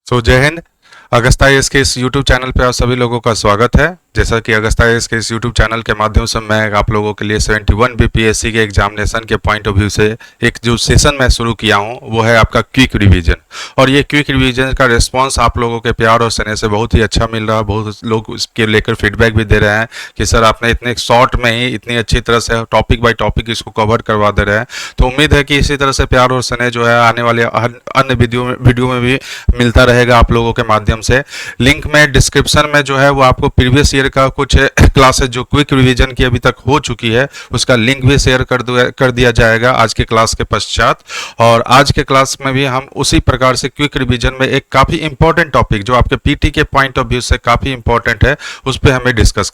जय Hind. Agusta S के इस यूट्यूब चैनल पे आप सभी लोगों का स्वागत है। जैसा कि अगस्ता एस के इस यूट्यूब चैनल के माध्यम से मैं आप लोगों के लिए 71 बीपीएससी के एग्जामिनेशन के पॉइंट ऑफ व्यू से एक जो सेशन मैं शुरू किया हूं वो है आपका क्विक रिवीजन। और ये क्विक रिवीजन का रिस्पांस आप लोगों के प्यार और स्नेह से बहुत ही अच्छा मिल रहा है। बहुत लोग इसके लेकर फीडबैक भी दे रहे हैं कि सर आपने इतने शॉर्ट में ही इतनी अच्छी तरह से टॉपिक बाई टॉपिक इसको कवर करवा दे रहे हैं। तो उम्मीद है कि इसी तरह से प्यार और स्नेह जो है आने वाले अन्य वीडियो में भी मिलता रहेगा आप लोगों के माध्यम से। लिंक में डिस्क्रिप्शन में जो है वो आपको प्रीवियस ईयर का कुछ क्लासेस जो क्विक रिवीजन की अभी तक हो चुकी है उसका लिंक भी शेयर कर दिया जाएगा आज के क्लास के पश्चात। और आज के क्लास में भी हम उसी प्रकार से क्विक रिवीजन में एक काफ़ी इंपॉर्टेंट टॉपिक जो आपके पीटी के पॉइंट ऑफ व्यू से काफ़ी इंपॉर्टेंट है उस पर हमें डिस्कस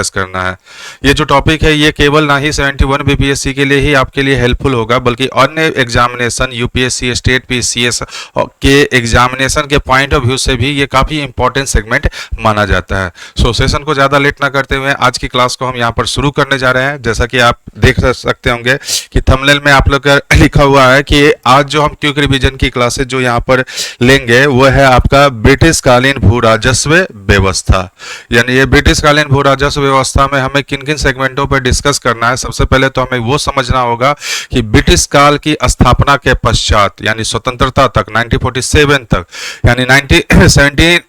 करना है। ये जो टॉपिक है ये केवल ना ही 71 बीपीएससी के लिए ही आपके लिए हेल्पफुल होगा बल्कि अन्य एग्जामिनेशन यूपीएससी स्टेट पीसीएस के एग्जामिनेशन के पॉइंट ऑफ व्यू से भी ये काफ़ी इंपॉर्टेंट सेगमेंट माना जाता है। सो सेशन को ज़्यादा लेट ना करते हुए आज की क्लास को हम यहाँ पर शुरू करने जा रहे हैं। जैसा कि आप देख सकते होंगे कि थंबनेल में आप लोग का लिखा हुआ है कि आज जो हम क्विक रिवीजन की क्लासेज जो यहाँ पर लेंगे वो है आपका ब्रिटिश कालीन भू राजस्व व्यवस्था। यानी ये ब्रिटिश कालीन भू राजस्व व्यवस्था में हमें किन किन सेगमेंटों पर डिस्कस करना है। सबसे पहले तो हमें वो समझना होगा कि ब्रिटिश काल की स्थापना के पश्चात यानी स्वतंत्रता तक 1947 तक यानी 1957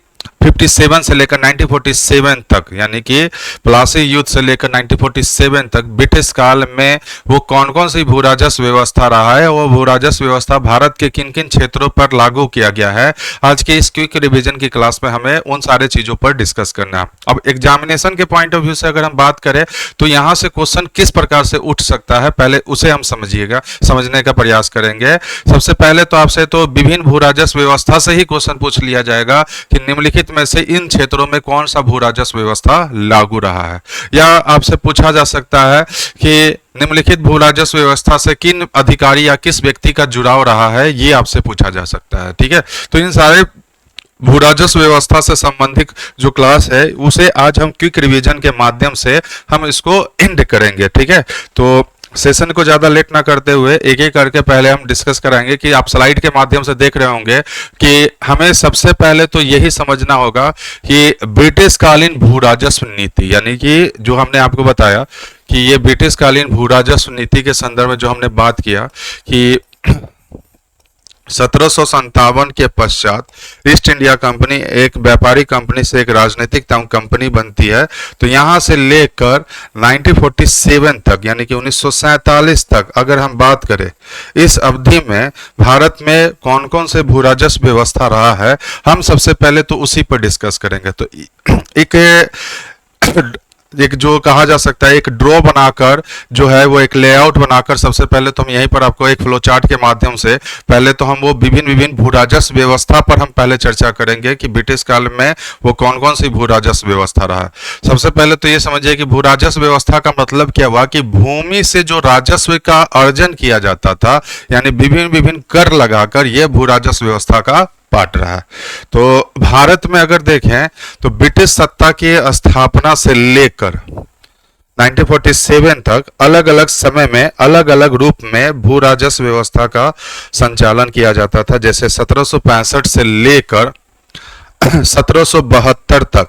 से लेकर 1947 तक यानी कि प्लासी युद्ध से लेकर 1947 तक ब्रिटिश काल में वो कौन कौन सी भू राजस्व व्यवस्था रहा है, वो भू राजस्व व्यवस्था भारत के किन किन क्षेत्रों पर लागू किया गया है। आज के इस क्विक रिवीजन की क्लास में हमें उन सारे चीजों पर डिस्कस करना है। अब एग्जामिनेशन के पॉइंट ऑफ व्यू से अगर हम बात करें तो यहाँ से क्वेश्चन किस प्रकार से उठ सकता है पहले उसे हम समझने का प्रयास करेंगे। सबसे पहले तो आपसे तो विभिन्न भू राजस्व व्यवस्था से ही क्वेश्चन पूछ लिया जाएगा कि निम्नलिखित में से इन क्षेत्रों में कौन सा भू राजस्व व्यवस्था लागू रहा है, या आपसे पूछा जा सकता है कि निम्नलिखित भू राजस्व व्यवस्था से किन अधिकारी या किस व्यक्ति का जुड़ाव रहा है, ये आपसे पूछा जा सकता है। ठीक है, तो इन सारे भू राजस्व व्यवस्था से संबंधित जो क्लास है उसे आज हम क्विक रिवीजन के माध्यम से हम इसको एंड करेंगे। ठीक है, तो सेशन को ज़्यादा लेट ना करते हुए एक एक करके पहले हम डिस्कस कराएंगे कि आप स्लाइड के माध्यम से देख रहे होंगे कि हमें सबसे पहले तो यही समझना होगा कि ब्रिटिश कालीन भू राजस्व नीति यानी कि जो हमने आपको बताया कि ये ब्रिटिश कालीन भू राजस्व नीति के संदर्भ में जो हमने बात किया कि 1757 के पश्चात ईस्ट इंडिया कंपनी एक व्यापारी कंपनी से एक राजनीतिक कंपनी बनती है। तो यहाँ से लेकर 1947 तक यानी कि 1947 तक अगर हम बात करें इस अवधि में भारत में कौन कौन से भू राजस्व व्यवस्था रहा है हम सबसे पहले तो उसी पर डिस्कस करेंगे। तो एक जो कहा जा सकता है एक ड्रॉ बनाकर जो है वो एक लेआउट बनाकर सबसे पहले तो हम यहीं पर आपको एक फ्लो चार्ट के माध्यम से पहले तो हम वो विभिन्न भू राजस्व व्यवस्था पर हम पहले चर्चा करेंगे कि ब्रिटिश काल में वो कौन कौन सी भू राजस्व व्यवस्था रहा। सबसे पहले तो ये समझिए कि भू राजस्व व्यवस्था का मतलब क्या हुआ कि भूमि से जो राजस्व का अर्जन किया जाता था यानी विभिन्न कर लगाकर यह भू राजस्व व्यवस्था का पार्ट रहा है। तो भारत में अगर देखें तो ब्रिटिश सत्ता की स्थापना से लेकर 1947 तक अलग अलग समय में अलग अलग रूप में भू राजस्व व्यवस्था का संचालन किया जाता था। जैसे 1765 से लेकर 1772 तक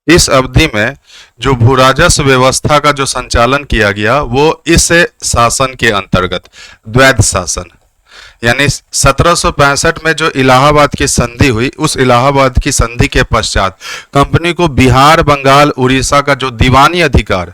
इस अवधि में जो भू राजस्व व्यवस्था का जो संचालन किया गया वो इस शासन के अंतर्गत द्वैध शासन यानी 1765 में जो इलाहाबाद की संधि हुई उस इलाहाबाद की संधि के पश्चात कंपनी को बिहार बंगाल उड़ीसा का जो दीवानी अधिकार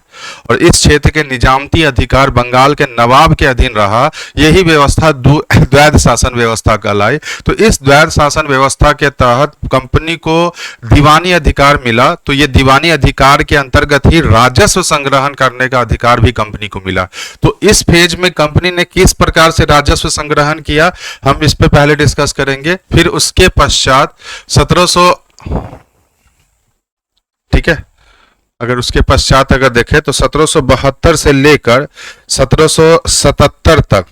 और इस क्षेत्र के निजामती अधिकार बंगाल के नवाब के अधीन रहा, यही व्यवस्था द्वैध शासन व्यवस्था कहलाई। तो इस द्वैध शासन व्यवस्था के तहत कंपनी को दीवानी अधिकार मिला। तो ये दीवानी अधिकार के अंतर्गत ही राजस्व संग्रहण करने का अधिकार भी कंपनी को मिला। तो इस फेज में कंपनी ने किस प्रकार से राजस्व संग्रहण किया हम इस पे पहले डिस्कस करेंगे। फिर उसके पश्चात 1700 ठीक है, अगर उसके पश्चात अगर देखें तो 1772 से लेकर 1777 तक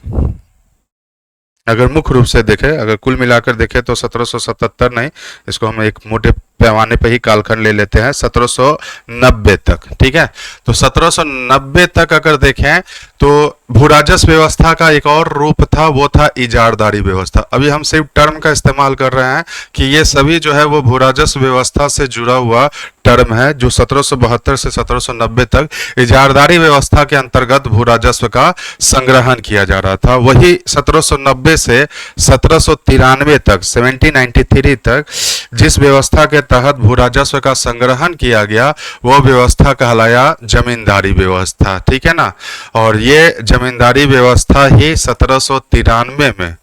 अगर मुख्य रूप से देखें, अगर कुल मिलाकर देखें तो 1777 नहीं, इसको हम एक मोटे पैमाने पे ही कालखंड ले लेते हैं 1790 तक, ठीक है। तो 1790 तक अगर देखें तो भूराजस्व व्यवस्था का एक और रूप था, वो था इजारदारी व्यवस्था। अभी हम सिर्फ टर्म का इस्तेमाल कर रहे हैं कि ये सभी जो है वो भूराजस्व व्यवस्था से जुड़ा हुआ टर्म है, जो 1772 से 1790 तक इजारदारी व्यवस्था के अंतर्गत भूराजस्व का संग्रहण किया जा रहा था। वही 1790 से 1793 तक 1793 तक जिस व्यवस्था के तहत भूराजस्व का संग्रहण किया गया वो व्यवस्था कहलाया जमींदारी व्यवस्था, ठीक है ना। और ये जमींदारी व्यवस्था ही 1793 में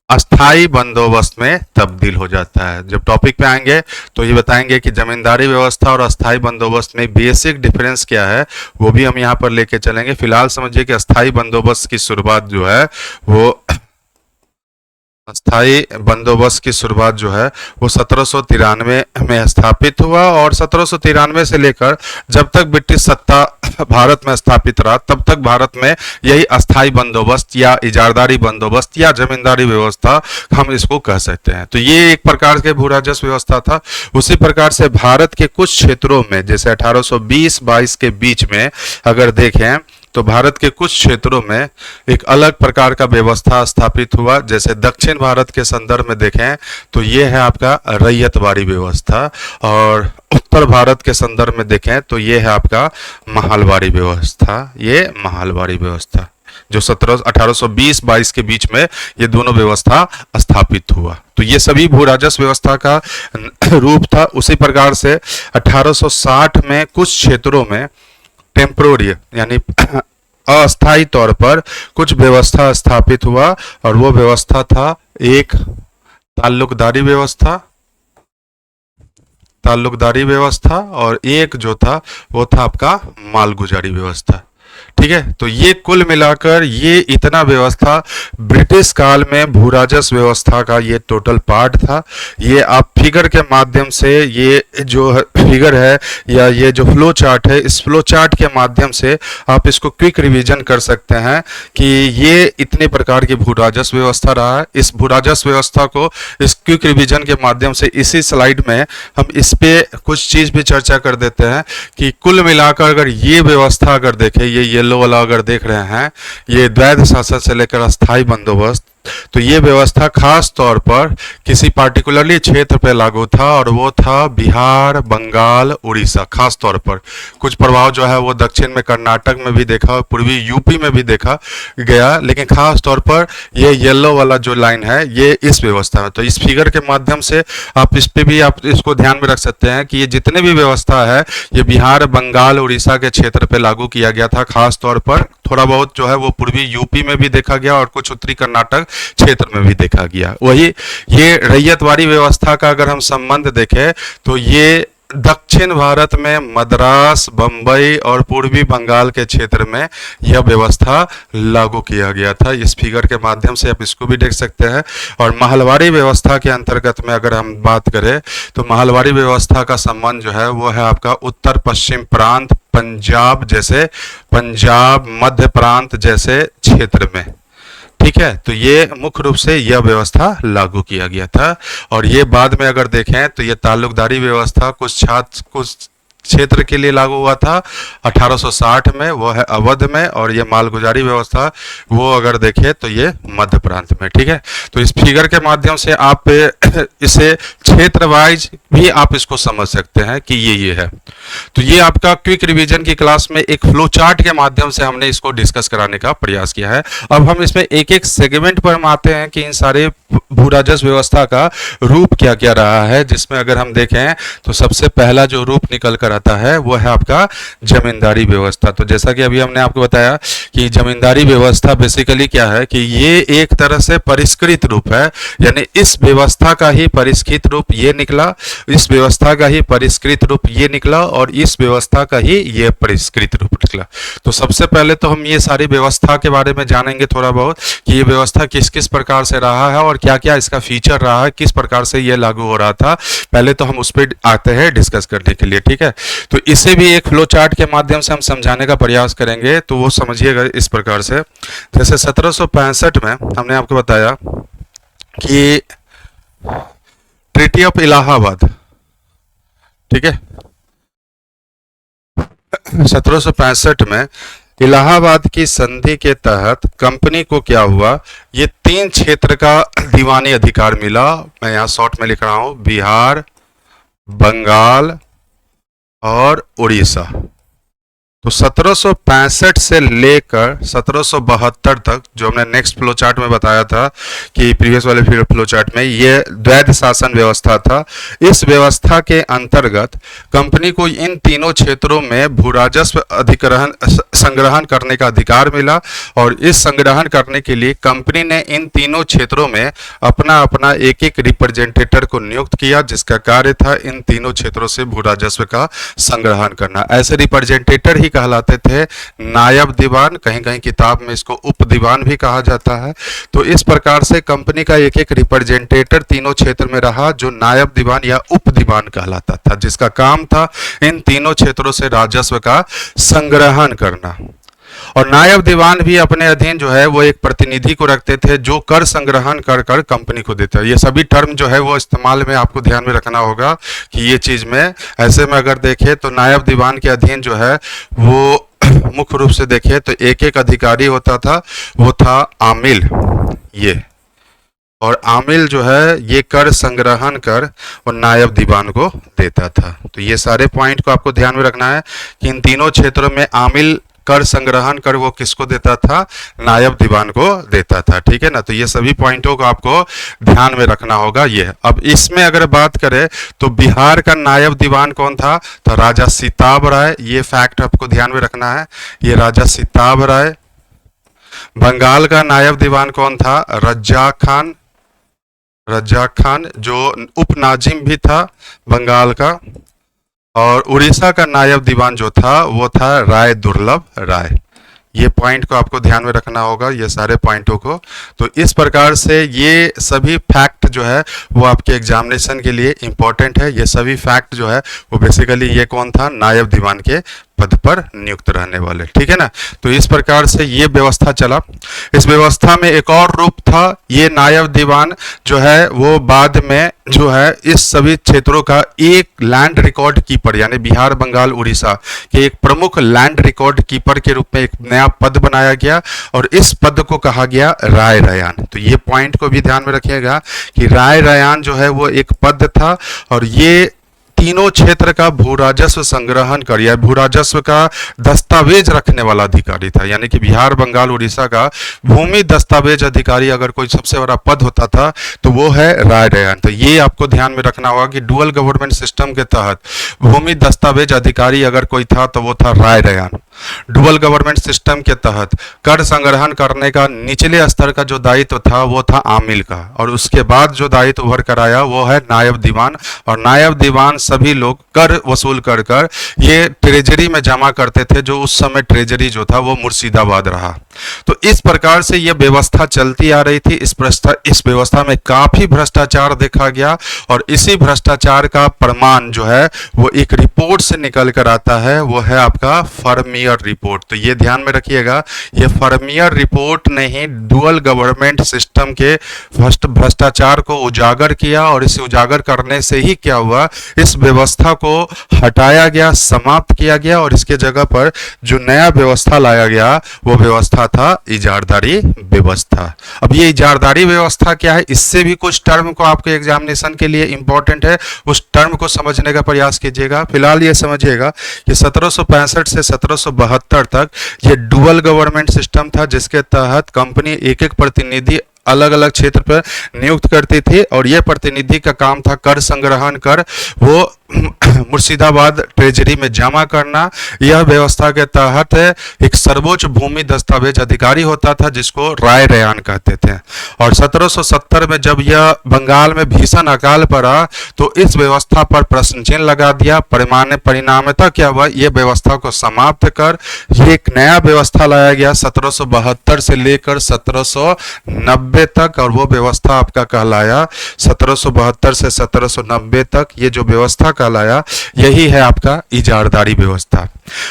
अस्थाई बंदोबस्त में तब्दील हो जाता है। जब टॉपिक पे आएंगे तो ये बताएंगे कि जमींदारी व्यवस्था और अस्थाई बंदोबस्त में बेसिक डिफरेंस क्या है, वो भी हम यहाँ पर लेके चलेंगे। फिलहाल समझिए कि अस्थाई बंदोबस्त की शुरुआत जो है वो अस्थाई बंदोबस्त की शुरुआत जो है वो 1793 में स्थापित हुआ, और 1793 से लेकर जब तक ब्रिटिश सत्ता भारत में स्थापित रहा तब तक भारत में यही अस्थाई बंदोबस्त या इजारदारी बंदोबस्त या जमींदारी व्यवस्था हम इसको कह सकते हैं। तो ये एक प्रकार के भूराजस्व व्यवस्था था। उसी प्रकार से भारत के कुछ क्षेत्रों में जैसे 1820-22 के बीच में अगर देखें तो भारत के कुछ क्षेत्रों में एक अलग प्रकार का व्यवस्था स्थापित हुआ। जैसे दक्षिण भारत के संदर्भ में देखें तो ये है आपका रैयतवाड़ी व्यवस्था, और उत्तर भारत के संदर्भ में देखें तो ये है आपका महलवाड़ी व्यवस्था। ये महलवाड़ी व्यवस्था जो 1820-22 के बीच में ये दोनों व्यवस्था स्थापित हुआ। तो ये सभी भूराजस्व व्यवस्था का रूप था। उसी प्रकार से 1860 में कुछ क्षेत्रों में टेम्पोररी यानी अस्थायी तौर पर कुछ व्यवस्था स्थापित हुआ, और वो व्यवस्था था एक ताल्लुकदारी व्यवस्था और एक जो था वो था आपका मालगुजारी व्यवस्था, ठीक है। तो ये कुल मिलाकर ये इतना व्यवस्था ब्रिटिश काल में भूराजस्व व्यवस्था का ये टोटल पार्ट था। ये आप फिगर के माध्यम से, ये जो फिगर है या ये जो फ्लो चार्ट है, इस फ्लो चार्ट के माध्यम से आप इसको क्विक रिवीजन कर सकते हैं कि ये इतने प्रकार की भूराजस्व व्यवस्था रहा है। इस भूराजस्व व्यवस्था को इस क्विक रिवीजन के माध्यम से इसी स्लाइड में हम इस पे कुछ चीज भी चर्चा कर देते हैं कि कुल मिलाकर अगर ये व्यवस्था अगर देखें, ये येलो वाला अगर देख रहे हैं, ये द्वैध शासन से लेकर अस्थाई बंदोबस्त, तो ये व्यवस्था खास तौर पर किसी पार्टिकुलरली क्षेत्र पे लागू था, और वो था बिहार, बंगाल, उड़ीसा। खास तौर पर कुछ प्रभाव जो है वो दक्षिण में कर्नाटक में भी देखा, पूर्वी यूपी में भी देखा गया, लेकिन खास तौर पर ये येलो वाला जो लाइन है ये इस व्यवस्था में। तो इस फिगर के माध्यम से आप इस पे भी आप इसको ध्यान में रख सकते हैं कि ये जितने भी व्यवस्था है ये बिहार, बंगाल, उड़ीसा के क्षेत्र पे लागू किया गया था। खास तौर पर थोड़ा बहुत जो है वो पूर्वी यूपी में भी देखा गया और कुछ उत्तरी कर्नाटक क्षेत्र में भी देखा गया। वही ये रैयतवाड़ी व्यवस्था का अगर हम संबंध देखें तो ये दक्षिण भारत में मद्रास, बंबई और पूर्वी बंगाल के क्षेत्र में यह व्यवस्था लागू किया गया था। इस फिगर के माध्यम से आप इसको भी देख सकते हैं। और महलवाड़ी व्यवस्था के अंतर्गत में अगर हम बात करें तो महलवाड़ी व्यवस्था का संबंध जो है वो है आपका उत्तर पश्चिम प्रांत, पंजाब मध्य प्रांत जैसे क्षेत्र में, ठीक है। तो ये मुख्य रूप से यह व्यवस्था लागू किया गया था। और ये बाद में अगर देखें तो ये ताल्लुकदारी व्यवस्था कुछ क्षेत्र के लिए लागू हुआ था 1860 में, वो है अवध में, और ये मालगुजारी व्यवस्था वो अगर देखें तो ये मध्य प्रांत में, ठीक है। तो इस फिगर के माध्यम से आप इसे क्षेत्र वाइज भी आप इसको समझ सकते हैं कि ये है। तो ये आपका क्विक रिवीजन की क्लास में एक फ्लो चार्ट के माध्यम से हमने इसको डिस्कस कराने का प्रयास किया है। अब हम इसमें एक एक सेगमेंट पर हम आते हैं कि इन सारे भूराजस्व व्यवस्था का रूप क्या क्या रहा है, जिसमें अगर हम देखें तो सबसे पहला जो रूप निकल कर आता है वो है आपका जमींदारी व्यवस्था। तो जैसा कि अभी हमने आपको बताया कि जमींदारी व्यवस्था बेसिकली क्या है कि ये एक तरह से परिष्कृत रूप है, यानी इस व्यवस्था का ही परिष्कृत रूप ये निकला, इस व्यवस्था का ही परिष्कृत रूप ये निकला, और इस व्यवस्था का ही ये परिष्कृत रूप निकला। तो सबसे पहले तो हम ये सारी व्यवस्था के बारे में जानेंगे थोड़ा बहुत कि ये व्यवस्था किस किस प्रकार से रहा है और क्या क्या इसका फीचर रहा है, किस प्रकार से ये लागू हो रहा था। पहले तो हम उस पर आते हैं डिस्कस करने के लिए, ठीक है। तो इसे भी एक फ्लो चार्ट के माध्यम से हम समझाने का प्रयास करेंगे। तो वो समझिएगा इस प्रकार से, जैसे 1765 में हमने आपको बताया कि ट्रीटी ऑफ इलाहाबाद, ठीक है। 1765 में इलाहाबाद की संधि के तहत कंपनी को क्या हुआ, ये 3 क्षेत्र का दीवानी अधिकार मिला। मैं यहाँ शॉर्ट में लिख रहा हूं, बिहार, बंगाल और उड़ीसा। तो 1765 से लेकर 1772 तक, जो हमने नेक्स्ट फ्लो चार्ट में बताया था कि प्रीवियस वाले फ्लो चार्ट में, ये द्वैध शासन व्यवस्था था। इस व्यवस्था के अंतर्गत कंपनी को इन तीनों क्षेत्रों में भू राजस्व अधिग्रहण संग्रहण करने का अधिकार मिला, और इस संग्रहण करने के लिए कंपनी ने इन तीनों क्षेत्रों में अपना अपना एक एक रिप्रेजेंटेटर को नियुक्त किया, जिसका कार्य था इन तीनों क्षेत्रों से भू राजस्व का संग्रहण करना। ऐसे रिप्रेजेंटेटर ही कहलाते थे नायब दीवान, कहीं कहीं किताब में इसको उप दीवान भी कहा जाता है। तो इस प्रकार से कंपनी का एक एक रिप्रेजेंटेटर तीनों क्षेत्र में रहा, जो नायब दीवान या उप दीवान कहलाता था, जिसका काम था इन तीनों क्षेत्रों से राजस्व का संग्रहण करना। और नायब दीवान भी अपने अधीन जो है वो एक प्रतिनिधि को रखते थे, जो कर संग्रहण कर कर कंपनी को देता है। ये सभी टर्म जो है वो इस्तेमाल में आपको ध्यान में रखना होगा कि ये चीज में, ऐसे में अगर देखें तो नायब दीवान के अधीन जो है वो मुख्य रूप से देखें तो एक एक अधिकारी होता था, वो था आमिल। ये और आमिल जो है ये कर संग्रहण कर और नायब दीवान को देता था। तो ये सारे पॉइंट को आपको ध्यान में रखना है कि इन तीनों क्षेत्रों में आमिल कर संग्रहण कर वो किसको देता था, नायब दीवान को देता था। ठीक है ना। तो ये सभी पॉइंटों को आपको ध्यान में रखना होगा। ये अब इसमें अगर बात करें तो बिहार का नायब दीवान कौन था, तो राजा सिताब राय। ये फैक्ट आपको ध्यान में रखना है, ये राजा सिताब राय। बंगाल का नायब दीवान कौन था, रज्जाक खान। रज्जाक खान जो उप नाजिम भी था बंगाल का। और उड़ीसा का नायब दीवान जो था वो था राय दुर्लभ राय। ये पॉइंट को आपको ध्यान में रखना होगा, ये सारे पॉइंटों को। तो इस प्रकार से ये सभी फैक्ट जो है वो आपके एग्जामिनेशन के लिए इंपॉर्टेंट है। ये सभी फैक्ट जो है वो बेसिकली ये कौन था, नायब दीवान के पद पर नियुक्त रहने वाले। ठीक है ना। तो इस प्रकार से ये व्यवस्था चला। इस व्यवस्था में एक और रूप था, ये नायब दीवान जो है वो बाद में जो है इस सभी क्षेत्रों का एक लैंड रिकॉर्ड कीपर, यानी बिहार, बंगाल, उड़ीसा के एक प्रमुख लैंड रिकॉर्ड कीपर के रूप में एक नया पद बनाया गया, और इस पद को कहा गया राय रयान। तो ये पॉइंट को भी ध्यान में रखिएगा कि राय रयान जो है वो एक पद था, और ये तीनों क्षेत्र का भू राजस्व संग्रहण कर या भू राजस्व का दस्तावेज रखने वाला अधिकारी था। यानी कि बिहार, बंगाल, उड़ीसा का भूमि दस्तावेज अधिकारी अगर कोई सबसे बड़ा पद होता था तो वो है राय रयान। तो ये आपको ध्यान में रखना होगा कि डुअल गवर्नमेंट सिस्टम के तहत भूमि दस्तावेज अधिकारी अगर कोई था तो वो था राय रयान। डुअल गवर्नमेंट सिस्टम के तहत कर संग्रहण करने का निचले स्तर का जो दायित्व था वो था आमिल का, और उसके बाद जो दायित्व उभर कर आया वो है नायब दीवान। और नायब दीवान सभी लोग कर वसूल कर कर ये ट्रेजरी में जमा करते थे, जो उस समय ट्रेजरी जो था वो मुर्शिदाबाद रहा। तो इस प्रकार से ये व्यवस्था चलती आ रही थी। इस व्यवस्था में काफी भ्रष्टाचार देखा गया, और इसी भ्रष्टाचार का प्रमाण जो है वो एक रिपोर्ट से निकल कर आता है, वो है आपका फर्मियर रिपोर्ट। तो ये ध्यान में रखिएगा, ये फर्मियर रिपोर्ट ने ही डुअल गवर्नमेंट सिस्टम के भ्रष्टाचार को उजागर किया, और इसे उजागर करने से ही क्या हुआ, इस व्यवस्था को हटाया गया, समाप्त किया गया, और इसके जगह पर जो नया व्यवस्था लाया गया वो व्यवस्था था इजारदारी व्यवस्था। अब ये इजारदारी व्यवस्था क्या है, इससे भी कुछ टर्म को आपके एग्जामिनेशन के लिए इंपॉर्टेंट है, उस टर्म को समझने का प्रयास कीजिएगा। फिलहाल ये समझिएगा कि 1765 से 1772 तक ये डुअल गवर्नमेंट सिस्टम था, जिसके तहत कंपनी एक एक प्रतिनिधि अलग अलग क्षेत्र पर नियुक्त करती थी, और यह प्रतिनिधि का काम था कर संग्रहण कर वो मुर्शिदाबाद ट्रेजरी में जमा करना। यह व्यवस्था के तहत एक सर्वोच्च भूमि दस्तावेज अधिकारी होता था, जिसको राय रयान कहते थे। और 1770 में जब यह बंगाल में भीषण अकाल पड़ा तो इस व्यवस्था पर प्रश्न चिन्ह लगा दिया। परिणामतः क्या हुआ, यह व्यवस्था को समाप्त कर ये एक नया व्यवस्था लाया गया 1772 से लेकर 1790 1790 तक, और वो व्यवस्था आपका कहलाया 1772 से 1790 तक, ये जो व्यवस्था कहलाया यही है आपका इजारदारी व्यवस्था।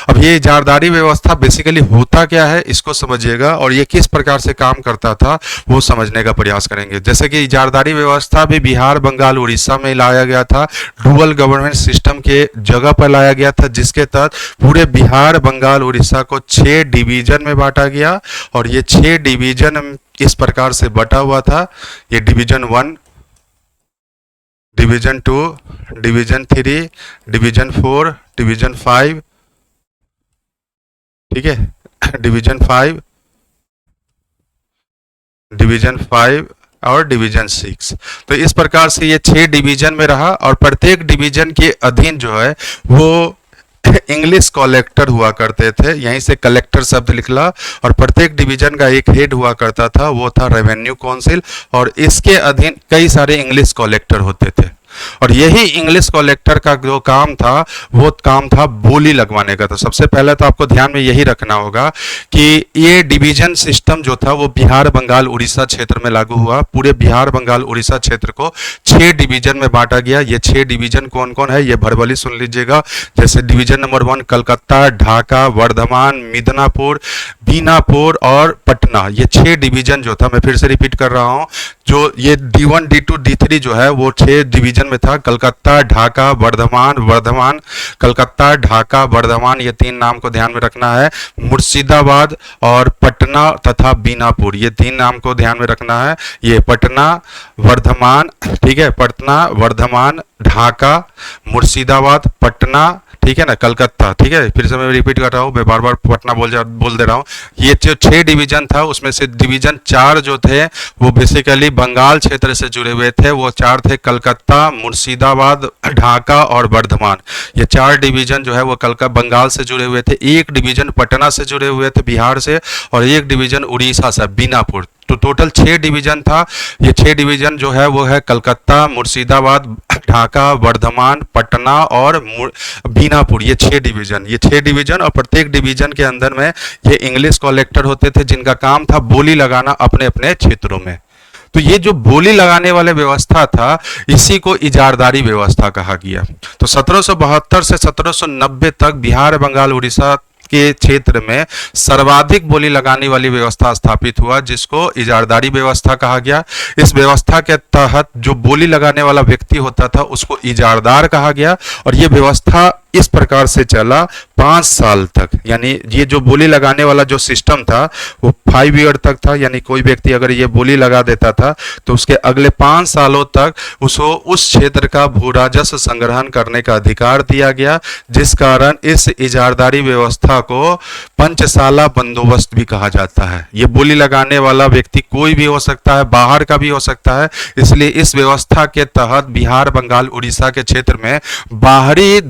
अब ये इजारदारी व्यवस्था बेसिकली होता क्या है इसको समझिएगा, और ये किस प्रकार से काम करता था वो समझने का प्रयास करेंगे। जैसे कि इजारदारी व्यवस्था भी बिहार, बंगाल, उड़ीसा में लाया गया था, डुअल गवर्नमेंट सिस्टम के जगह पर लाया गया था, जिसके तहत पूरे बिहार, बंगाल, उड़ीसा को 6 डिवीजन में बांटा गया। और ये 6 डिवीजन इस प्रकार से बटा हुआ था, ये division 1, division 2, division 3, division 4, division 5, ठीक है, डिवीजन 5, डिवीजन 5 और डिवीजन 6। तो इस प्रकार से ये 6 डिवीजन में रहा, और प्रत्येक डिवीजन के अधीन जो है वो इंग्लिश कलेक्टर हुआ करते थे, यहीं से कलेक्टर शब्द निकला। और प्रत्येक डिवीजन का एक हेड हुआ करता था, वो था रेवेन्यू काउंसिल, और इसके अधीन कई सारे इंग्लिश कलेक्टर होते थे। और यही इंग्लिश कलेक्टर का जो काम था वो काम था बोली लगवाने का। तो सबसे पहले तो आपको ध्यान में यही रखना होगा कि ये डिवीजन सिस्टम जो था वो बिहार, बंगाल, उड़ीसा क्षेत्र में लागू हुआ। पूरे बिहार, बंगाल, उड़ीसा क्षेत्र को 6 डिवीजन में बांटा गया। ये 6 डिवीजन कौन कौन है ये भरभली सुन लीजिएगा। जैसे डिवीजन नंबर 1 कलकत्ता, ढाका, वर्धमान, मिदनापुर, बीनापुर और पटना, ये 6 डिवीजन जो था, मैं फिर से रिपीट कर रहा हूं, जो ये D1, D2, D3 जो है वो 6 डिवीजन में था। कलकत्ता, ढाका, वर्धमान, कलकत्ता, ढाका, वर्धमान, ये 3 नाम को ध्यान में रखना है। मुर्शिदाबाद और पटना तथा बीनापुर, ये 3 नाम को ध्यान में रखना है। ये पटना, वर्धमान, ठीक है, पटना, वर्धमान, ढाका, मुर्शिदाबाद, पटना, ठीक है ना, कलकत्ता, ठीक है। फिर से मैं रिपीट कर रहा हूँ, मैं बार बार पटना बोल दे रहा हूँ। ये जो 6 डिवीजन था उसमें से डिवीजन 4 जो थे वो बेसिकली बंगाल क्षेत्र से जुड़े हुए थे। वो 4 थे कलकत्ता, मुर्शिदाबाद, ढाका और वर्धमान। ये 4 डिवीजन जो है वो बंगाल से जुड़े हुए थे। एक डिवीजन पटना से जुड़े हुए थे बिहार से, और एक डिवीजन उड़ीसा से, बीनापुर। तो टोटल 6 डिवीजन था। ये 6 डिवीजन जो है वो है कलकत्ता, मुर्शिदाबाद, ढाका, वर्धमान, पटना और बीनापुर, ये 6 डिवीजन। ये 6 डिवीजन, और प्रत्येक डिवीजन के अंदर में ये इंग्लिश कलेक्टर होते थे जिनका काम था बोली लगाना अपने अपने क्षेत्रों में। तो ये जो बोली लगाने वाले व्यवस्था था इसी को इजारदारी व्यवस्था कहा गया। तो 1772 से 1790 तक बिहार, बंगाल, उड़ीसा के क्षेत्र में सर्वाधिक बोली लगाने वाली व्यवस्था स्थापित हुआ, जिसको इजारदारी व्यवस्था कहा गया। इस व्यवस्था के तहत जो बोली लगाने वाला व्यक्ति होता था उसको इजारदार कहा गया, और ये व्यवस्था इस प्रकार से चला 5 साल तक। यानी ये जो बोली लगाने वाला जो सिस्टम था वो 5 ईयर तक था। यानी कोई व्यक्ति अगर ये बोली लगा देता था तो उसके अगले 5 सालों तक उसको उस क्षेत्र का भू राजस्व संग्रहण करने का अधिकार दिया गया, जिस कारण इस इजारदारी व्यवस्था को पंचसाला बंदोबस्त भी कहा जाता है। ये बोली लगाने वाला व्यक्ति कोई भी हो सकता है, बाहर का भी हो सकता है, इसलिए इस व्यवस्था के तहत बिहार, बंगाल, उड़ीसा के क्षेत्र में बाहरी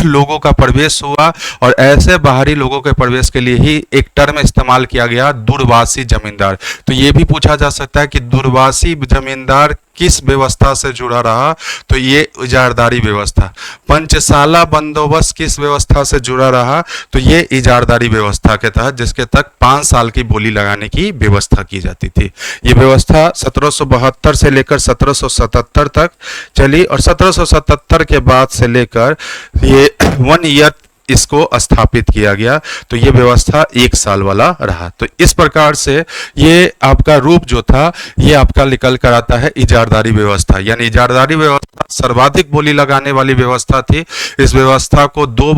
लोगों का प्रवेश हुआ, और ऐसे बाहरी लोगों के प्रवेश के लिए ही एक टर्म इस्तेमाल किया गया, दूरवासी जमींदार। तो ये भी पूछा जा सकता है कि दूरवासी जमींदार किस व्यवस्था से जुड़ा रहा, तो ये इजारदारी व्यवस्था। पंचसाला बंदोबस्त किस व्यवस्था से जुड़ा रहा, तो ये इजारदारी व्यवस्था के तहत, जिसके तक 5 साल की बोली लगाने की व्यवस्था की जाती थी। ये व्यवस्था 1772 से लेकर 1777 तक चली, और 1777 के बाद से लेकर ये 1 ईयर इसको स्थापित किया गया। तो ये व्यवस्था 1 साल वाला रहा। तो इस प्रकार से ये आपका रूप जो था ये आपका निकल कर आता है इजारदारी व्यवस्था। यानी इजारदारी व्यवस्था सर्वाधिक बोली लगाने वाली व्यवस्था थी। इस व्यवस्था को 2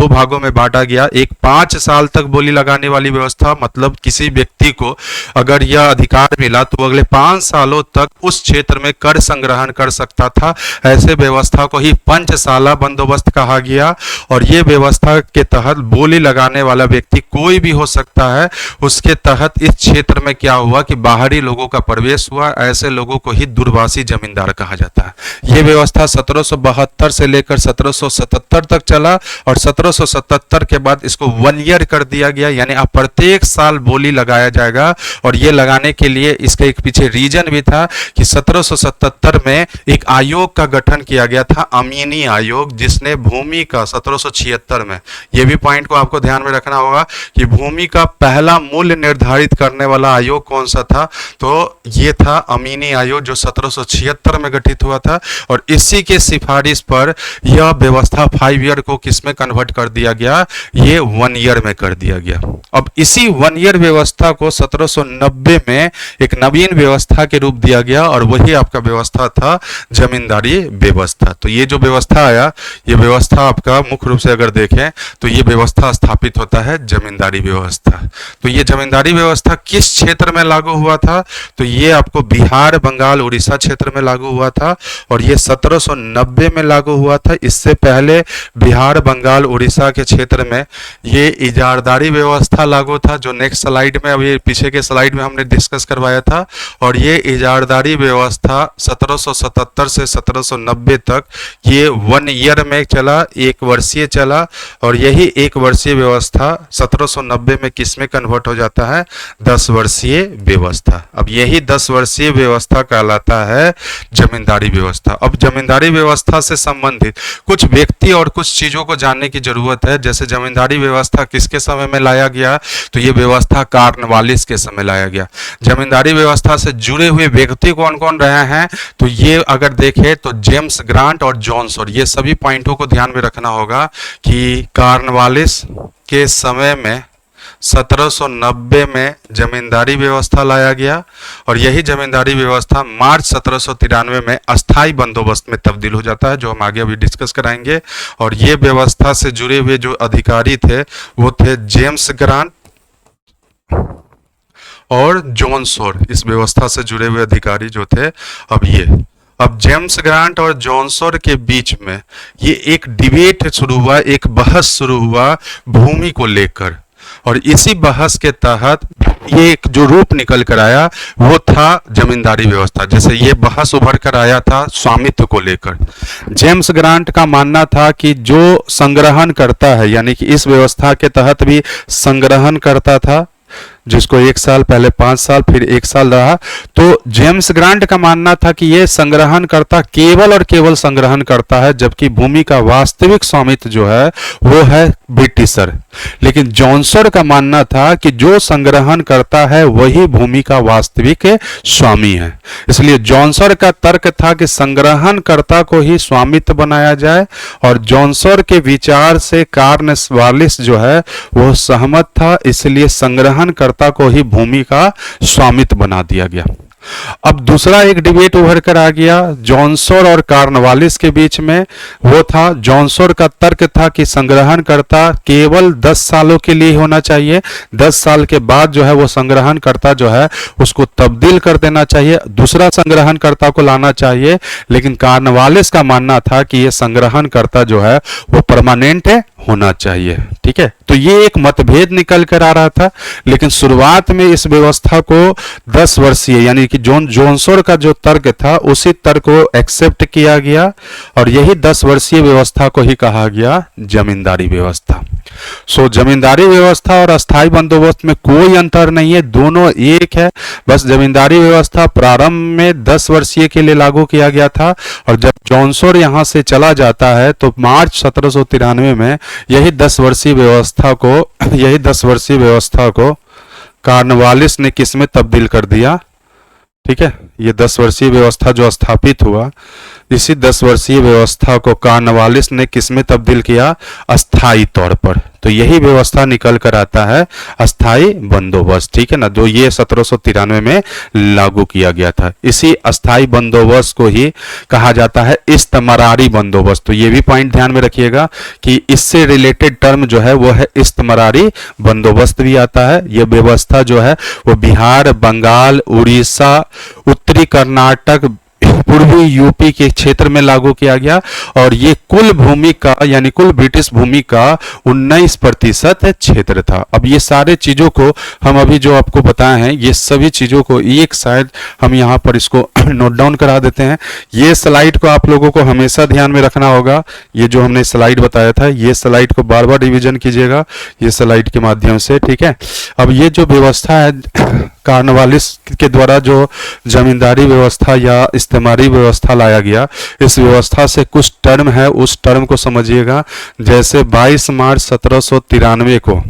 भागों में बांटा गया। एक 5 साल तक बोली लगाने वाली व्यवस्था, मतलब किसी व्यक्ति को अगर यह अधिकार मिला तो अगले 5 सालों तक उस क्षेत्र में कर संग्रहण कर सकता था। ऐसे व्यवस्था को ही पंचसाला बंदोबस्त कहा गया। और ये व्यवस्था के तहत बोली लगाने वाला व्यक्ति कोई भी हो सकता है। उसके तहत इस क्षेत्र में क्या हुआ कि बाहरी लोगों का प्रवेश हुआ। ऐसे लोगों को ही दूरवासी जमींदार कहा जाता है। ये व्यवस्था 1772 से लेकर 1777 तक चला और 1777 के बाद इसको 1 ईयर कर दिया गया, यानी अब प्रत्येक साल बोली लगाया जाएगा। और ये लगाने के लिए इसके एक पीछे रीजन भी था कि 1777 में एक आयोग का गठन किया गया था, अमीनी आयोग, जिसने भूमि का 1776 में, ये भी पॉइंट को आपको ध्यान में रखना होगा कि भूमि का पहला मूल्य निर्धारित करने वाला आयोग कौन सा था, तो ये था अमीनी आयोग जो 1776 में गठित हुआ था। और इसी के सिफारिश पर यह व्यवस्था 5 ईयर को किसमें कन्वर्ट कर दिया गया, ये 1 ईयर में कर दिया गया। अब इसी 1 ईयर व्यवस्था को 1790 में एक नवीन व्यवस्था के रूप दिया गया और वही आपका व्यवस्था था जमींदारी व्यवस्था। तो ये जो व्यवस्था आया, ये व्यवस्था आपका मुख्य रूप से अगर देखें तो ये व्यवस्था स्थापित होता है जमींदारी व्यवस्था। तो ये जमींदारी व्यवस्था किस क्षेत्र में लागू हुआ था, तो ये आपको बिहार, बंगाल, उड़ीसा क्षेत्र में लागू हुआ था और ये 1790 में लागू हुआ था। इससे पहले बिहार, बंगाल, उड़ीसा के क्षेत्र में ये इजारदारी व्यवस्था लागू था, जो नेक्स्ट स्लाइड में, अभी पीछे के स्लाइड में हमने डिस्कस करवाया था। और ये इजारदारी व्यवस्था 1777 से 1790 तक ये 1 ईयर में चला, 1 वर्षीय चला। और यही 1 वर्षीय व्यवस्था 1790 में किस में कन्वर्ट हो जाता है, 10 वर्षीय व्यवस्था। अब यही 10 वर्षीय व्यवस्था कहलाता है जमींदारी व्यवस्था। अब जमींदारी व्यवस्था से संबंधित कुछ व्यक्ति और कुछ चीजों को जानने की जरूरत है। जैसे जमींदारी व्यवस्था किसके समय में लाया गया, तो ये व्यवस्था कॉर्नवालिस के समय लाया गया। जमींदारी व्यवस्था से जुड़े हुए व्यक्ति कौन कौन रहे हैं, तो ये अगर देखें तो जेम्स ग्रांट और जॉन सॉर, ये सभी पॉइंटों को ध्यान में रखना होगा कि कॉर्नवालिस के समय में 1790 में जमींदारी व्यवस्था लाया गया और यही जमींदारी व्यवस्था मार्च 1793 में अस्थाई बंदोबस्त में तब्दील हो जाता है, जो हम आगे अभी डिस्कस कराएंगे। और ये व्यवस्था से जुड़े हुए जो अधिकारी थे वो थे जेम्स ग्रांट और जॉन सॉर, इस व्यवस्था से जुड़े हुए अधिकारी जो थे। अब जेम्स ग्रांट और जॉन सॉर के बीच में ये एक डिबेट शुरू हुआ, एक बहस शुरू हुआ भूमि को लेकर। और इसी बहस के तहत ये एक जो रूप निकल कर आया वो था जमींदारी व्यवस्था। जैसे ये बहस उभर कर आया था स्वामित्व को लेकर। जेम्स ग्रांट का मानना था कि जो संग्रहण करता है, यानी कि इस व्यवस्था के तहत भी संग्रहण करता था, जिसको 1 साल, पहले 5 साल, फिर 1 साल रहा, तो जेम्स ग्रांट का मानना था कि यह संग्रहण करता केवल और केवल संग्रहण करता है, जबकि भूमि का वास्तविक स्वामित्व जो है वो है ब्रिटिशर। लेकिन जॉन सॉर का मानना था कि जो संग्रहण करता है वही भूमि का वास्तविक स्वामी है। इसलिए जॉन सॉर का तर्क था कि संग्रहणकर्ता को ही स्वामित्व बनाया जाए और जॉन सॉर के विचार से कॉर्नवालिस जो है वो सहमत था, इसलिए संग्रहणकर्ता को ही भूमि का स्वामित्व बना दिया गया। अब दूसरा एक डिबेट उभर कर आ गया जॉन सॉर और कॉर्नवालिस के बीच में। वो था, जॉन सॉर का तर्क था कि संग्रहणकर्ता केवल 10 सालों के लिए होना चाहिए, 10 साल के बाद जो है वो संग्रहणकर्ता जो है उसको तब्दील कर देना चाहिए, दूसरा संग्रहणकर्ता को लाना चाहिए। लेकिन कॉर्नवालिस का मानना था कि ये संग्रहणकर्ता जो है वो परमानेंट होना चाहिए। ठीक है, तो ये एक मतभेद निकल कर आ रहा था। लेकिन शुरुआत में इस व्यवस्था को 10 वर्षीय, यानी कि जॉन सॉर का जो तर्क था उसी तर्क को एक्सेप्ट किया गया और यही 10 वर्षीय व्यवस्था को ही कहा गया जमींदारी व्यवस्था। सो जमींदारी व्यवस्था और अस्थाई बंदोबस्त में कोई अंतर नहीं है, दोनों एक है। बस जमींदारी व्यवस्था प्रारंभ में 10 वर्षीय के लिए लागू किया गया था और जब जॉन सॉर यहां से चला जाता है तो मार्च 1793 में यही 10 वर्षीय व्यवस्था को कॉर्नवालिस ने किस में तब्दील कर दिया। ठीक है, ये 10 वर्षीय व्यवस्था जो स्थापित हुआ, इसी 10 वर्षीय व्यवस्था को कॉर्नवालिस ने किस में तब्दील किया, अस्थाई तौर पर। तो यही व्यवस्था निकल कर आता है अस्थाई बंदोबस्त। ठीक है ना, जो ये 1793 में लागू किया गया था। इसी अस्थाई बंदोबस्त को ही कहा जाता है इस्तमरारी बंदोबस्त। तो ये भी पॉइंट ध्यान में रखिएगा कि इससे रिलेटेड टर्म जो है वो है इस्तमरारी बंदोबस्त भी आता है। ये व्यवस्था जो है वो बिहार, बंगाल, उड़ीसा, उत्तरी कर्नाटक, पूर्वी यूपी के क्षेत्र में लागू किया गया और ये कुल भूमि का यानी कुल ब्रिटिश भूमि का 19% क्षेत्र था। अब ये सारे चीजों को हम अभी जो आपको बताए हैं ये सभी चीजों को एक साइड हम यहाँ पर इसको नोट डाउन करा देते हैं। ये स्लाइड को आप लोगों को हमेशा ध्यान में रखना होगा। ये जो हमने स्लाइड बताया था ये स्लाइड को बार बार रिवीजन कीजिएगा ये स्लाइड के माध्यम से, ठीक है। अब ये जो व्यवस्था है कॉर्नवालिस के द्वारा जो जमींदारी व्यवस्था या इस्तेमारी व्यवस्था लाया गया, इस व्यवस्था से कुछ टर्म है उस टर्म को समझिएगा। जैसे 22 मार्च 1793 को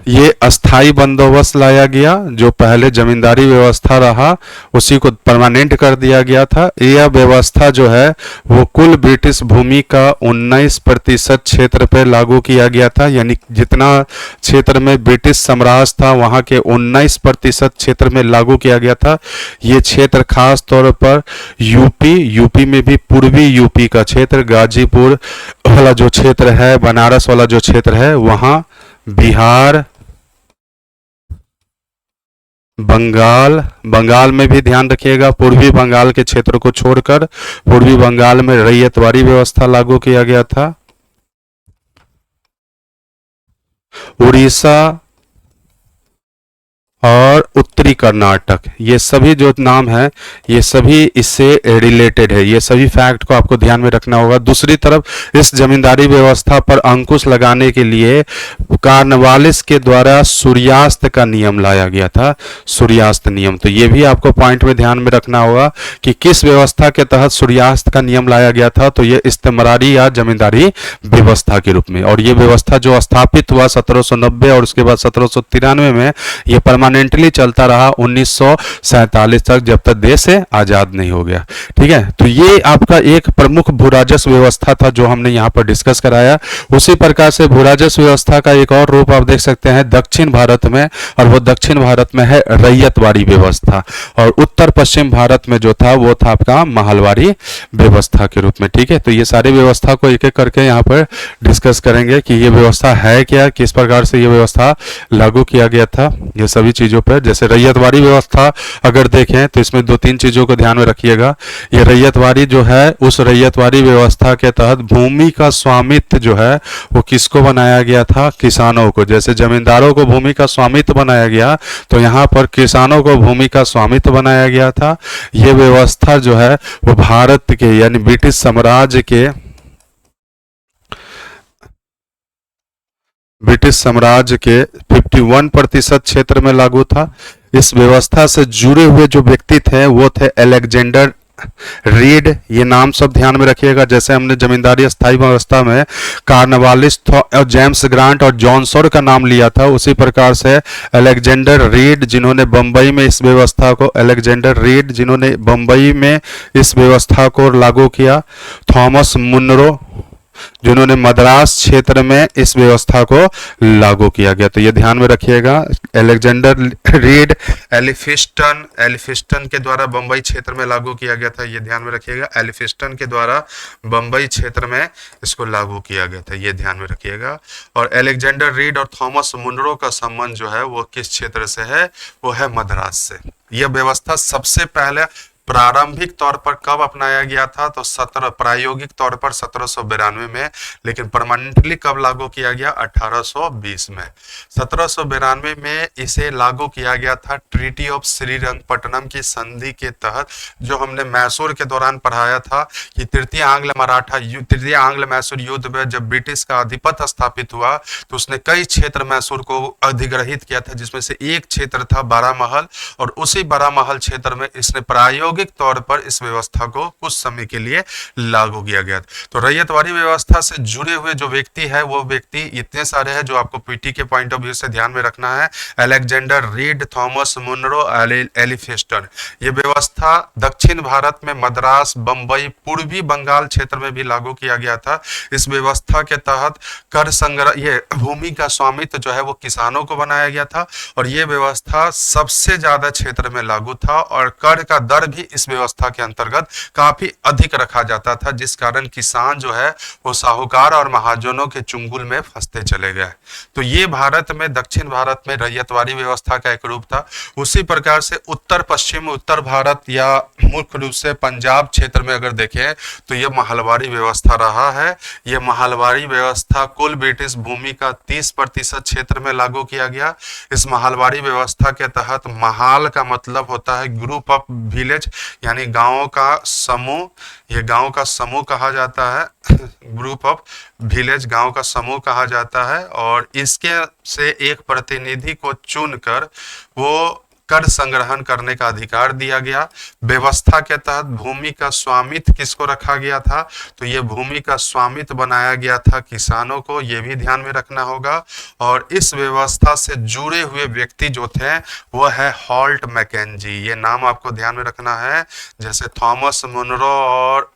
ये अस्थाई बंदोबस्त लाया गया, जो पहले जमींदारी व्यवस्था रहा उसी को परमानेंट कर दिया गया था। यह व्यवस्था जो है वो कुल ब्रिटिश भूमि का 19% क्षेत्र पर लागू किया गया था, यानी जितना क्षेत्र में ब्रिटिश साम्राज्य था वहां के 19% क्षेत्र में लागू किया गया था। ये क्षेत्र खास तौर पर यूपी में भी पूर्वी यूपी का क्षेत्र, गाजीपुर वाला जो क्षेत्र है, बनारस वाला जो क्षेत्र है वहां, बिहार, बंगाल में भी ध्यान रखिएगा, पूर्वी बंगाल के क्षेत्र को छोड़कर पूर्वी बंगाल में रैयतवाड़ी व्यवस्था लागू किया गया था। उड़ीसा और उत्तरी कर्नाटक, ये सभी जो नाम है ये सभी इससे रिलेटेड है। ये सभी फैक्ट को आपको ध्यान में रखना होगा। दूसरी तरफ इस जमींदारी व्यवस्था पर अंकुश लगाने के लिए कॉर्नवालिस के द्वारा सूर्यास्त का नियम लाया गया था, सूर्यास्त नियम। तो ये भी आपको पॉइंट में ध्यान में रखना होगा कि किस व्यवस्था के तहत सूर्यास्त का नियम लाया गया था। तो ये इस्तेमारी या जमींदारी व्यवस्था के रूप में, और ये व्यवस्था जो स्थापित हुआ 1790 और उसके बाद 1793 में, ये परमानेंटली चलता रहा 1947 तक, जब तक देश से आजाद नहीं हो गया। ठीक है, तो ये आपका एक प्रमुख भू राजस्व व्यवस्था था जो हमने यहाँ पर डिस्कस कराया। उसी प्रकार से भू राजस्व व्यवस्था का एक और रूप आप देख सकते हैं दक्षिण भारत में, और वो दक्षिण भारत में है रैयतवाड़ी व्यवस्था, और उत्तर पश्चिम भारत में जो था वो था आपका महलवाड़ी व्यवस्था के रूप में। ठीक है, तो ये सारी व्यवस्था को एक एक करके यहाँ पर डिस्कस करेंगे कि ये व्यवस्था है क्या, किस प्रकार से ये व्यवस्था लागू किया गया था, ये सभी चीजों पर। जैसे रैयतवाड़ी व्यवस्था अगर देखें तो इसमें दो तीन चीजों को ध्यान में रखिएगा। ये रैयतवाड़ी जो है, उस रैयतवाड़ी व्यवस्था के तहत भूमि का स्वामित्व जो है वो किसको बनाया गया था, किसानों को। जैसे जमींदारों को भूमि का स्वामित्व बनाया गया, तो यहाँ पर किसानों को भूमि का स्वामित्व बनाया गया था। ये व्यवस्था जो है वो भारत के यानी ब्रिटिश साम्राज्य के 51% क्षेत्र में लागू था। इस व्यवस्था से जुड़े हुए जो व्यक्ति थे वो थे अलेक्जेंडर रीड, ये नाम सब ध्यान में रखिएगा। जैसे हमने जमींदारी स्थायी व्यवस्था में कॉर्नवालिस और जेम्स ग्रांट और जॉन सॉर का नाम लिया था, उसी प्रकार से अलेक्जेंडर रीड जिन्होंने बंबई में इस व्यवस्था को इस व्यवस्था को लागू किया, थॉमस मुनरो जिन्होंने मद्रास क्षेत्र में इस व्यवस्था को लागू किया गया। तो ये ध्यान में रखिएगा, अलेक्जेंडर रीड, एलिफिस्टन के द्वारा बंबई क्षेत्र में लागू किया गया था। ये ध्यान में रखिएगा, एलिफिस्टन के द्वारा बंबई क्षेत्र में इसको लागू किया गया था, ये ध्यान में रखिएगा। और अलेक्जेंडर रीड और थॉमस मुनरो का संबंध जो है वो किस क्षेत्र से है, वो है मद्रास से। यह व्यवस्था सबसे पहले प्रारंभिक तौर पर कब अपनाया गया था, तो प्रायोगिक तौर पर 1792 में, लेकिन परमानेंटली कब लागू किया गया, 1820 में। 1792 में इसे लागू किया गया था ट्रीटी ऑफ श्रीरंगपट्टनम की संधि के तहत, जो हमने मैसूर के दौरान पढ़ाया था कि तृतीय आंग्ल मैसूर युद्ध में जब ब्रिटिश का आधिपत्य स्थापित हुआ तो उसने कई क्षेत्र मैसूर को अधिग्रहित किया था, जिसमें से एक क्षेत्र था बारामहल, और उसी बारामहल क्षेत्र में इसने प्रायोगिक तौर पर इस व्यवस्था को कुछ समय के लिए लागू किया गया। तो रैयतवाड़ी व्यवस्था से जुड़े हुए जो व्यक्ति है वो व्यक्ति इतने सारे हैं जो आपको पीटी के पॉइंट ऑफ व्यू से ध्यान में रखना है। Alexander Read, Thomas Munro, Elphinstone. ये व्यवस्था दक्षिण भारत में मद्रास, बंबई, पूर्वी बंगाल क्षेत्र में भी लागू किया गया था। इस व्यवस्था के तहत कर संग्रह, ये भूमि का स्वामित्व जो है वो किसानों को बनाया गया था, और ये व्यवस्था सबसे ज्यादा क्षेत्र में लागू था, और कर का दर भी इस व्यवस्था के अंतर्गत काफी अधिक रखा जाता था, जिस कारण किसान जो है वो साहूकार और महाजनों के चुंगल में फंसते चले गए। तो ये भारत में, दक्षिण भारत में रैयतवाड़ी व्यवस्था का एक रूप था। उसी प्रकार से उत्तर पश्चिम उत्तर भारत या मुख्य रूप से पंजाब क्षेत्र में अगर देखें तो यह महलवाड़ी व्यवस्था रहा है। यह महलवाड़ी व्यवस्था कुल ब्रिटिश भूमि का 30% क्षेत्र में लागू किया गया। इस महलवाड़ी व्यवस्था के तहत महाल का मतलब होता है ग्रुप ऑफ विलेज, यानी गांवों का समूह। ये गांव का समूह कहा जाता है, ग्रुप ऑफ विलेज गांव का समूह कहा जाता है। और इसके से एक प्रतिनिधि को चुनकर वो कर संग्रहण करने का अधिकार दिया गया। व्यवस्था के तहत भूमि का स्वामित्व किसको रखा गया था? तो ये भूमि का स्वामित्व बनाया गया था किसानों को, ये भी ध्यान में रखना होगा। और इस व्यवस्था से जुड़े हुए व्यक्ति जो थे वो है हॉल्ट मैकेंजी, ये नाम आपको ध्यान में रखना है। जैसे थॉमस मुनरो और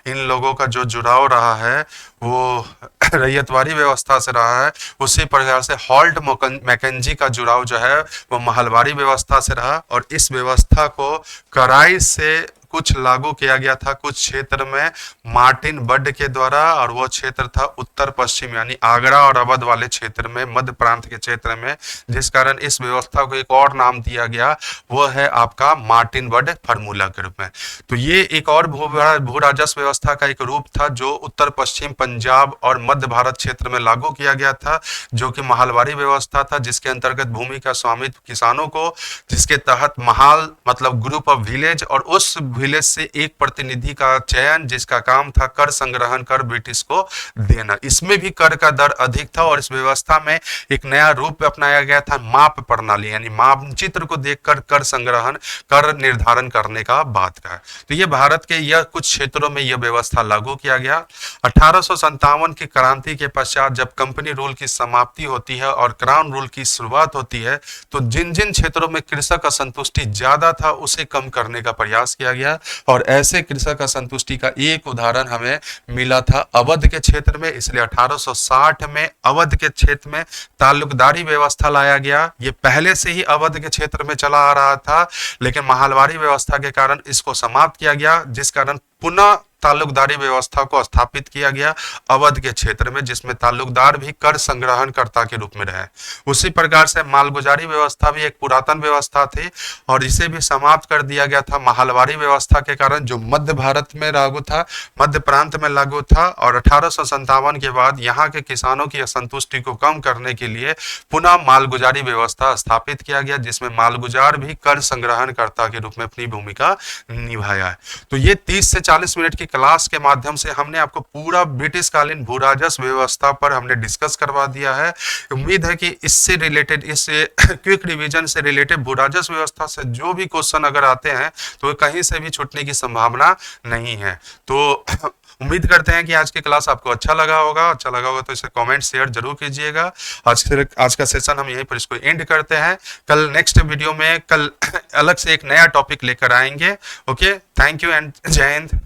इन लोगों का जो जुड़ाव रहा है वो रैयतवाड़ी व्यवस्था से रहा है, उसी प्रकार से हॉल्ट मैकेंजी का जुड़ाव जो है वो महलवाड़ी व्यवस्था से रहा। और इस व्यवस्था को कड़ाई से कुछ लागू किया गया था कुछ क्षेत्र में मार्टिन बड के द्वारा, और वो क्षेत्र था उत्तर पश्चिम यानी आगरा और अवध वाले क्षेत्र में, मध्य प्रांत के क्षेत्र में, जिस कारण इस व्यवस्था को एक और नाम दिया गया, वो है आपका मार्टिन बड फार्मूला के रूप में। तो ये एक और भू राजस्व व्यवस्था का एक रूप था जो उत्तर पश्चिम पंजाब और मध्य भारत क्षेत्र में लागू किया गया था, जो कि महलवाड़ी व्यवस्था था, जिसके अंतर्गत भूमि का स्वामित्व किसानों को, जिसके तहत महाल मतलब ग्रुप ऑफ विलेज, और उस विलेज से एक प्रतिनिधि का चयन जिसका काम था कर संग्रहण कर ब्रिटिश को देना। इसमें भी कर का दर अधिक था। और इस व्यवस्था में एक नया रूप अपनाया गया था माप प्रणाली, यानी मानचित्र को देखकर कर संग्रहण कर निर्धारण करने का बात का। तो ये भारत के यह कुछ क्षेत्रों में यह व्यवस्था लागू किया गया। 1857 की क्रांति के पश्चात जब कंपनी रूल की समाप्ति होती है और क्राउन रूल की शुरुआत होती है, तो जिन जिन क्षेत्रों में कृषक असंतुष्टि ज्यादा था उसे कम करने का प्रयास किया गया। और ऐसे कृषक असंतुष्टि का एक उदाहरण हमें मिला था अवध के क्षेत्र में। इसलिए 1860 में अवध के क्षेत्र में ताल्लुकदारी व्यवस्था लाया गया। ये पहले से ही अवध के क्षेत्र में चला आ रहा था, लेकिन महलवाड़ी व्यवस्था के कारण इसको समाप्त किया गया, जिस कारण पुनः ताल्लुकदारी व्यवस्था को स्थापित किया गया अवध के क्षेत्र में, जिसमें ताल्लुकदार भी कर संग्रहणकर्ता के रूप में रहे। उसी प्रकार से मालगुजारी व्यवस्था भी एक पुरातन व्यवस्था थी और इसे भी समाप्त कर दिया गया था महलवाड़ी व्यवस्था के कारण, जो मध्य भारत में लागू था, मध्य प्रांत में लागू था। और 1857 के बाद यहाँ के किसानों की असंतुष्टि को कम करने के लिए पुनः मालगुजारी व्यवस्था स्थापित किया गया, जिसमें मालगुजार भी कर संग्रहणकर्ता के रूप में अपनी भूमिका निभाया है। तो ये 30 से 40 मिनट की क्लास के माध्यम से हमने आपको पूरा ब्रिटिश कालीन भू राजस्व व्यवस्था पर हमने डिस्कस करवा दिया है। उम्मीद है कि इससे रिलेटेड, इस क्विक रिवीजन से रिलेटेड भू राजस्व व्यवस्था से जो भी क्वेश्चन अगर आते हैं तो कहीं से भी छूटने की संभावना नहीं है। तो उम्मीद करते हैं कि आज की क्लास आपको अच्छा लगा होगा तो इसे कमेंट शेयर जरूर कीजिएगा। आज का सेशन हम यहीं पर इसको एंड करते हैं। कल नेक्स्ट वीडियो में कल अलग से एक नया टॉपिक लेकर आएंगे। ओके, थैंक यू एंड जय हिंद।